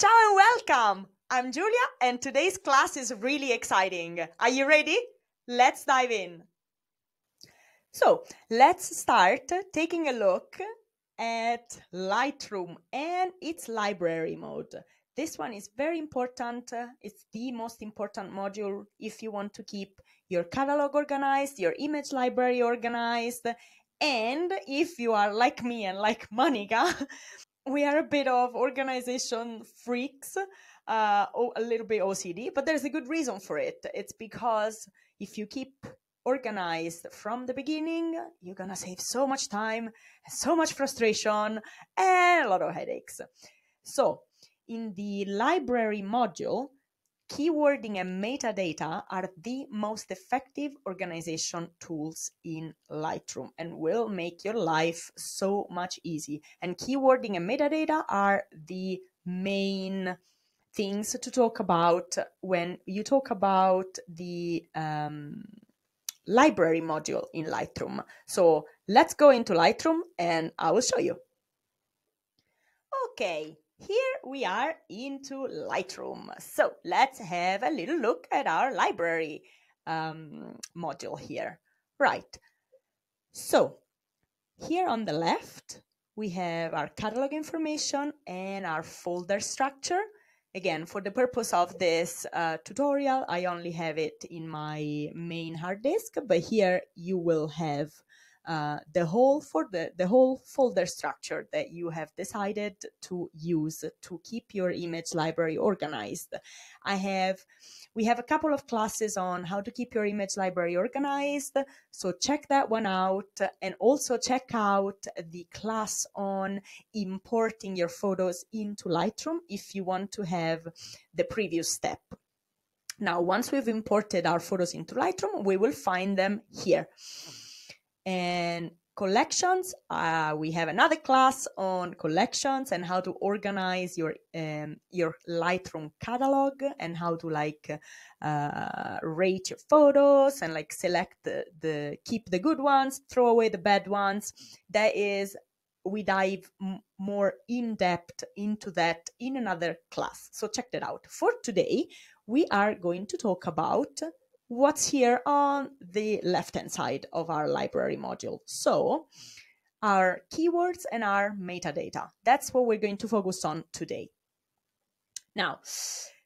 Ciao and welcome! I'm Giulia and today's class is really exciting. Are you ready? Let's dive in. So let's start taking a look at Lightroom and its library mode. This one is very important. It's the most important module if you want to keep your catalog organized, your image library organized, and if you are like me and like Monica, we are a bit of organization freaks, a little bit OCD, but there's a good reason for it. It's because if you keep organized from the beginning, you're gonna save so much time, so much frustration, and a lot of headaches. So in the library module, keywording and metadata are the most effective organization tools in Lightroom and will make your life so much easy. And keywording and metadata are the main things to talk about when you talk about the library module in Lightroom. So let's go into Lightroom and I will show you. Okay. Here we are into Lightroom. So let's have a little look at our library module here. Right. So here on the left, we have our catalog information and our folder structure. Again, for the purpose of this tutorial, I only have it in my main hard disk, but here you will have the whole folder structure that you have decided to use to keep your image library organized. We have a couple of classes on how to keep your image library organized, so check that one out, and also check out the class on importing your photos into Lightroom if you want to have the previous step. Now, once we've imported our photos into Lightroom, we will find them here. And collections, we have another class on collections and how to organize your Lightroom catalog and how to rate your photos and select keep the good ones, throw away the bad ones. We dive more in depth into that in another class. So check that out. For today, we are going to talk about what's here on the left-hand side of our library module. So our keywords and our metadata. That's what we're going to focus on today. Now,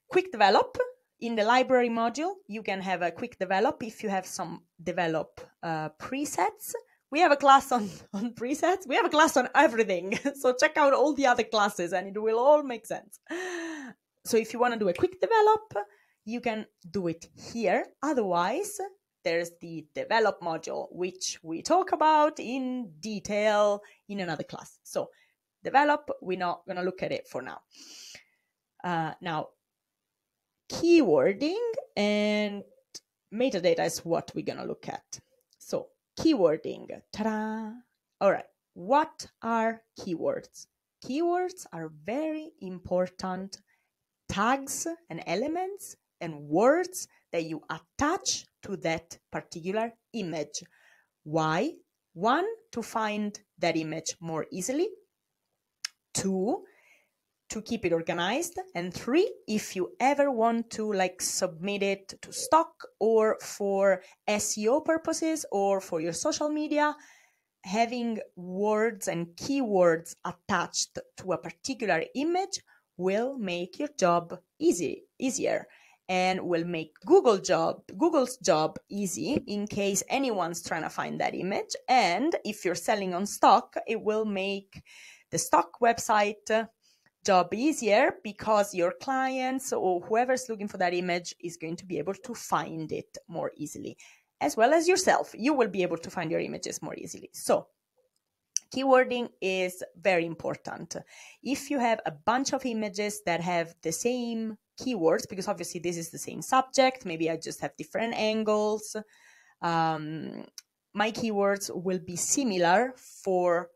quick develop. In the library module, you can have a quick develop if you have some develop presets. We have a class on presets. We have a class on everything. So check out all the other classes and it will all make sense. So if you want to do a quick develop, you can do it here. Otherwise, there's the develop module, which we talk about in detail in another class. So develop, we're not going to look at it for now. Now, keywording and metadata is what we're going to look at. So keywording, ta-da! All right, what are keywords? Keywords are very important tags and elements and words that you attach to that particular image. Why? 1, to find that image more easily. 2, to keep it organized. And 3, if you ever want to submit it to stock or for SEO purposes or for your social media, having words and keywords attached to a particular image will make your job easier and will make Google's job easy in case anyone's trying to find that image. And if you're selling on stock, it will make the stock website job easier because your clients or whoever's looking for that image is going to be able to find it more easily, as well as yourself. You will be able to find your images more easily. So keywording is very important. If you have a bunch of images that have the same keywords, because obviously this is the same subject, maybe I just have different angles, my keywords will be similar for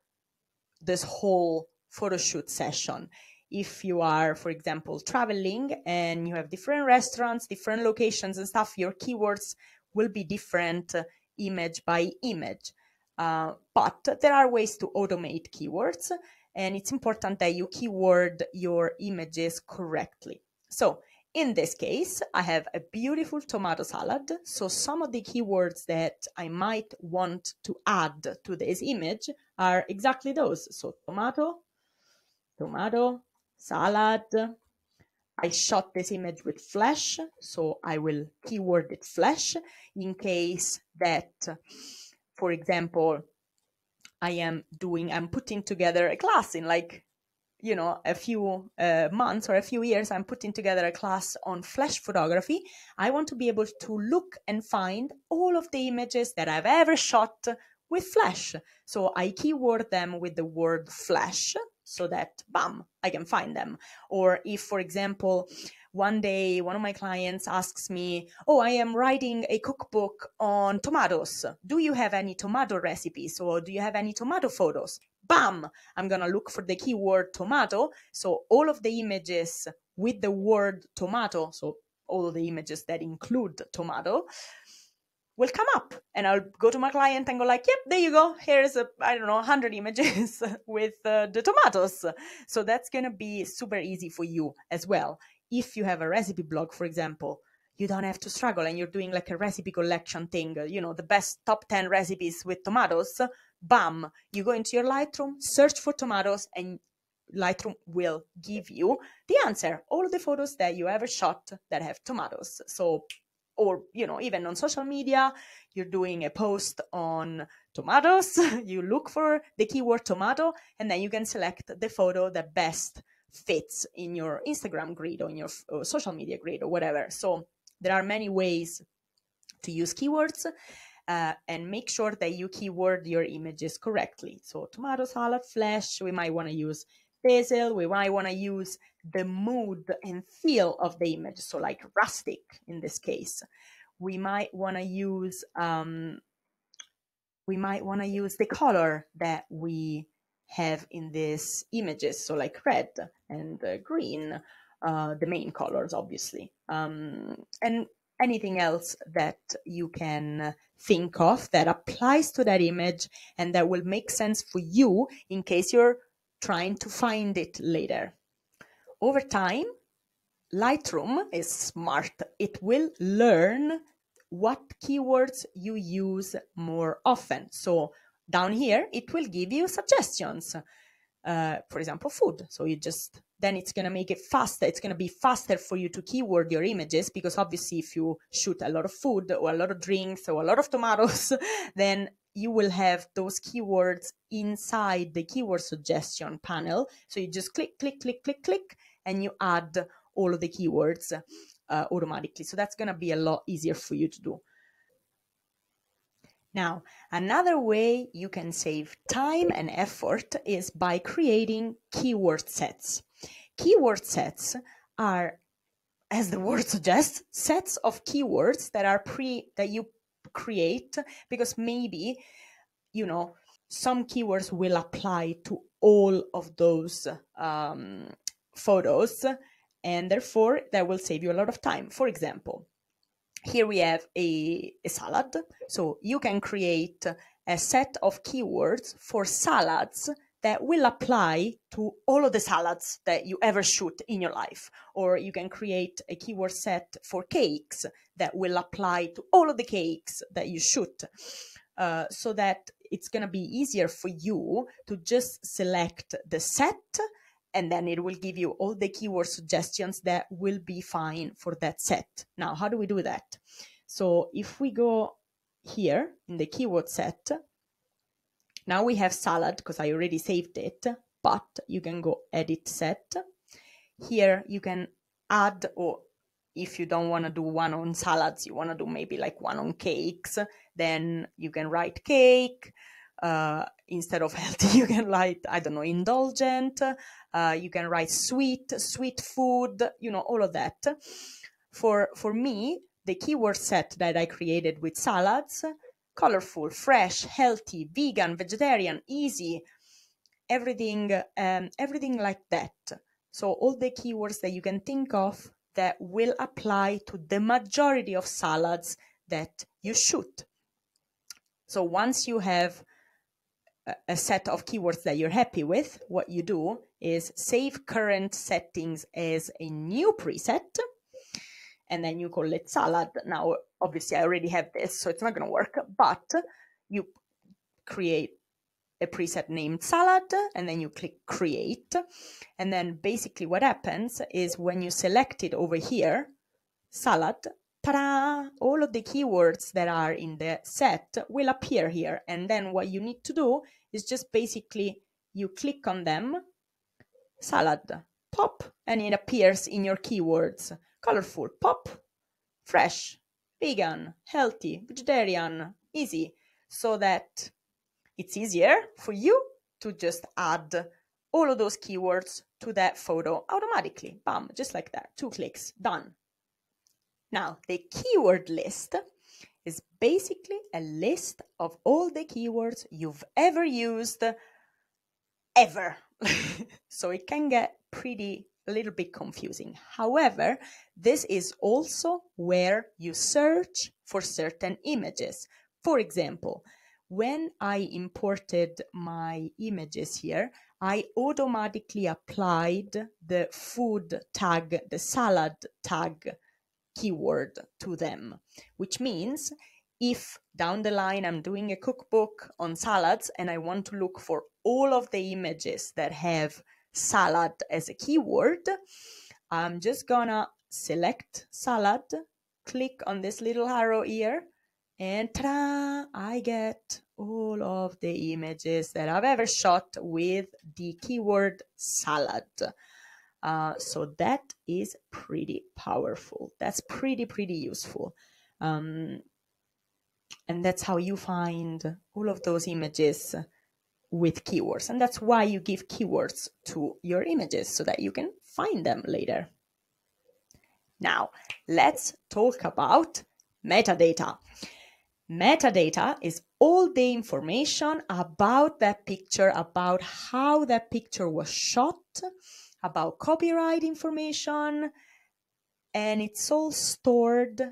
this whole photo shoot session. If you are, for example, traveling and you have different restaurants, different locations and stuff, your keywords will be different image by image. But there are ways to automate keywords. and it's important that you keyword your images correctly. So in this case, I have a beautiful tomato salad. So some of the keywords that I might want to add to this image are exactly those. So tomato, salad. I shot this image with flash, so I will keyword it flash in case that, for example, I'm putting together a class in like, you know, a few months or a few years, I'm putting together a class on flash photography. I want to be able to look and find all of the images that I've ever shot with flash. So I keyword them with the word flash so that, bam, I can find them. Or if, for example, one day one of my clients asks me, oh, I am writing a cookbook on tomatoes. Do you have any tomato recipes or do you have any tomato photos? Bam, I'm going to look for the keyword tomato. So all of the images with the word tomato, so all of the images that include tomato, will come up, and I'll go to my client and go like, yep, there you go. Here's 100 images with the tomatoes. So that's going to be super easy for you as well. If you have a recipe blog, for example, you don't have to struggle and you're doing like a recipe collection thing, you know, the best top 10 recipes with tomatoes. Bam, you go into your Lightroom, search for tomatoes, and Lightroom will give you the answer. All of the photos that you ever shot that have tomatoes. So, or, you know, even on social media, you're doing a post on tomatoes, you look for the keyword tomato, and then you can select the photo that best fits in your Instagram grid or in your social media grid or whatever. So there are many ways to use keywords, and make sure that you keyword your images correctly. So tomato salad, flash, we might want to use basil, we might want to use the mood and feel of the image, so like rustic in this case. We might want to use the color that we have in these images, so like red and green, the main colors, obviously, and anything else that you can think of that applies to that image and that will make sense for you in case you're trying to find it later. Over time, Lightroom is smart. It will learn what keywords you use more often. So down here, it will give you suggestions. For example, food. So then it's going to make it faster. It's going to be faster for you to keyword your images, because obviously if you shoot a lot of food or a lot of drinks or a lot of tomatoes, then you will have those keywords inside the keyword suggestion panel. So you just click, and you add all of the keywords automatically. So that's going to be a lot easier for you to do. Now, another way you can save time and effort is by creating keyword sets. Keyword sets are, as the word suggests, sets of keywords that you create because maybe, you know, some keywords will apply to all of those photos, and therefore that will save you a lot of time. For example, here we have a salad. So you can create a set of keywords for salads that will apply to all of the salads that you ever shoot in your life. Or you can create a keyword set for cakes that will apply to all of the cakes that you shoot, so that it's going to be easier for you to just select the set, and then it will give you all the keyword suggestions that will be fine for that set. Now, how do we do that? So if we go here in the keyword set, now we have salad because I already saved it, but you can go edit set. Here you can add, or if you don't want to do one on salads, you want to do maybe like one on cakes, then you can write cake. Instead of healthy, you can write, I don't know, indulgent. You can write sweet food, you know, all of that. For me, the keyword set that I created with salads, colorful, fresh, healthy, vegan, vegetarian, easy, everything like that. So all the keywords that you can think of that will apply to the majority of salads that you shoot. So once you have a set of keywords that you're happy with, what you do is save current settings as a new preset, and then you call it salad. Now, obviously, I already have this, so it's not going to work, but you create a preset named salad, and then you click create. And then basically what happens is when you select it over here, salad, ta-da, all of the keywords that are in the set will appear here. And then what you need to do is just basically you click on them, salad, pop, and it appears in your keywords. Colorful, pop, fresh, vegan, healthy, vegetarian, easy, so that it's easier for you to just add all of those keywords to that photo automatically. Bam, just like that, 2 clicks, done. Now, the keyword list is basically a list of all the keywords you've ever used, ever. So it can get a little bit confusing. However, this is also where you search for certain images. For example, when I imported my images here, I automatically applied the food tag, the salad tag keyword to them, which means if down the line I'm doing a cookbook on salads and I want to look for all of the images that have salad as a keyword, I'm just gonna select salad, click on this little arrow here, and ta-da, I get all of the images that I've ever shot with the keyword salad. So that is pretty powerful. That's pretty useful. And that's how you find all of those images with keywords. And that's why you give keywords to your images, so that you can find them later. Now, let's talk about metadata. Metadata is all the information about that picture, about how that picture was shot, about copyright information, and it's all stored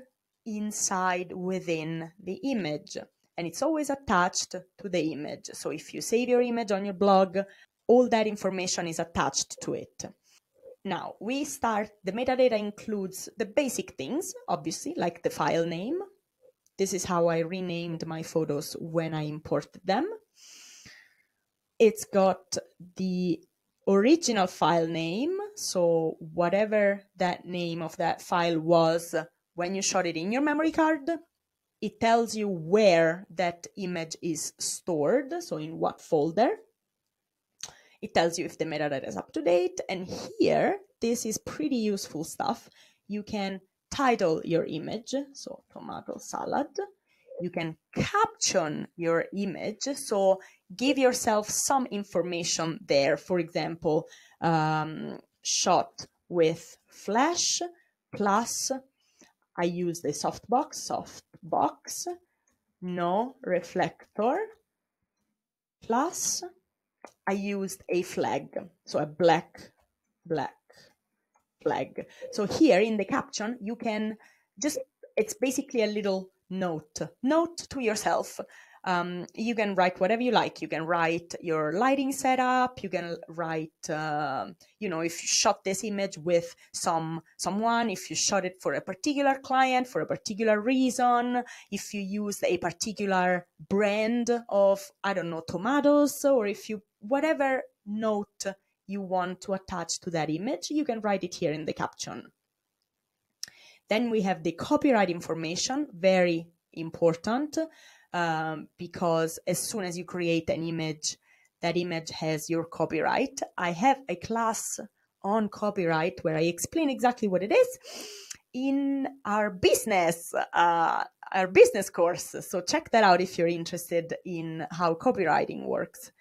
inside within the image, and it's always attached to the image. So if you save your image on your blog, all that information is attached to it. Now, the metadata includes the basic things, obviously, like the file name. This is how I renamed my photos when I imported them. It's got the original file name, so whatever that name of that file was when you shot it in your memory card, it tells you where that image is stored, so in what folder. It tells you if the metadata is up to date, and here, this is pretty useful stuff. You can title your image, so tomato salad. You can caption your image, so give yourself some information there. For example, shot with flash, plus I use the softbox, no reflector, plus I used a flag, so a black flag. So here in the caption, you can it's basically a little note to yourself. You can write whatever you like. You can write your lighting setup. You can write, if you shot this image with someone, if you shot it for a particular client, for a particular reason, if you use a particular brand of, I don't know, tomatoes, or whatever note you want to attach to that image, you can write it here in the caption. Then we have the copyright information, very important, because as soon as you create an image, that image has your copyright. I have a class on copyright where I explain exactly what it is in our business course. So check that out if you're interested in how copywriting works.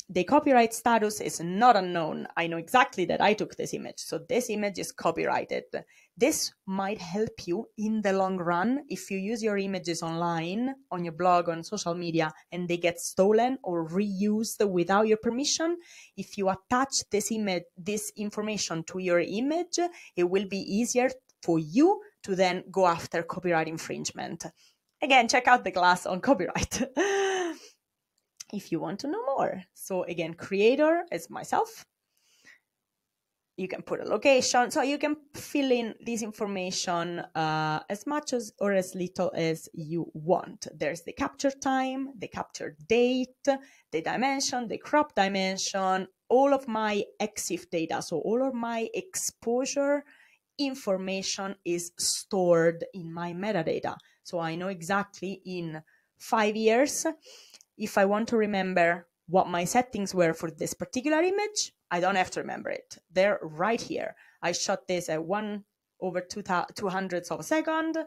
The copyright status is not unknown. I know exactly that I took this image, so this image is copyrighted. This might help you in the long run if you use your images online, on your blog, on social media, and they get stolen or reused without your permission. If you attach this information to your image, it will be easier for you to then go after copyright infringement. Again, check out the class on copyright. if you want to know more. So again, creator is myself. You can put a location, so you can fill in this information as much as or as little as you want. There's the capture time, the capture date, the dimension, the crop dimension, all of my EXIF data, so all of my exposure information is stored in my metadata. So I know exactly in 5 years, if I want to remember what my settings were for this particular image, I don't have to remember it. They're right here. I shot this at 1/200th of a second.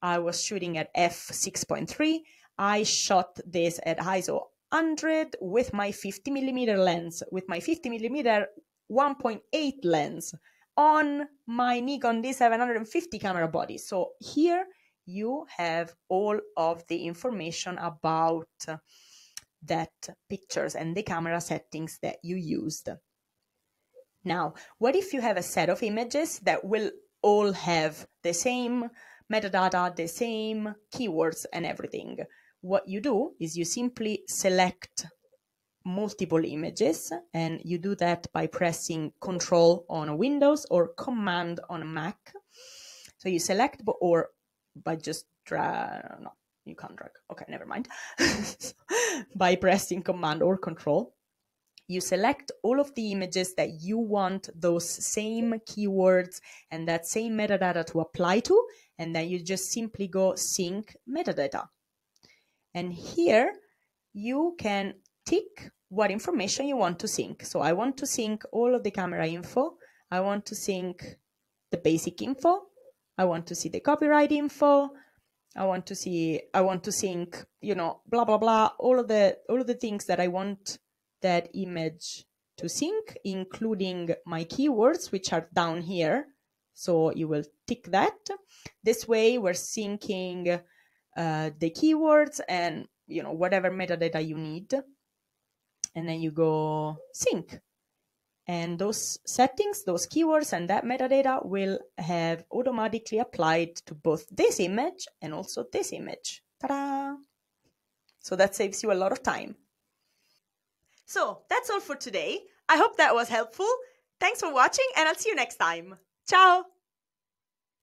I was shooting at f6.3. I shot this at ISO 100 with my 50mm lens, with my 50mm 1.8 lens on my Nikon D750 camera body. So here you have all of the information about that pictures and the camera settings that you used. Now, what if you have a set of images that will all have the same metadata, the same keywords and everything? What you do is you simply select multiple images, and you do that by pressing Control on a Windows or Command on a Mac. So you select, or by just drag, no, you can't drag, okay, never mind. By pressing Command or Control, you select all of the images that you want those same keywords and that same metadata to apply to, and then you just simply go sync metadata. And here you can tick what information you want to sync. So I want to sync all of the camera info. I want to sync the basic info. I want to see the copyright info. I want to sync, you know, blah, blah, blah, all of the things that I want that image to sync, including my keywords, which are down here. So you will tick that. This way we're syncing the keywords and, you know, whatever metadata you need. And then you go sync. And those settings, those keywords and that metadata will have automatically applied to both this image and also this image. Ta-da! So that saves you a lot of time. So that's all for today. I hope that was helpful. Thanks for watching, and I'll see you next time. Ciao!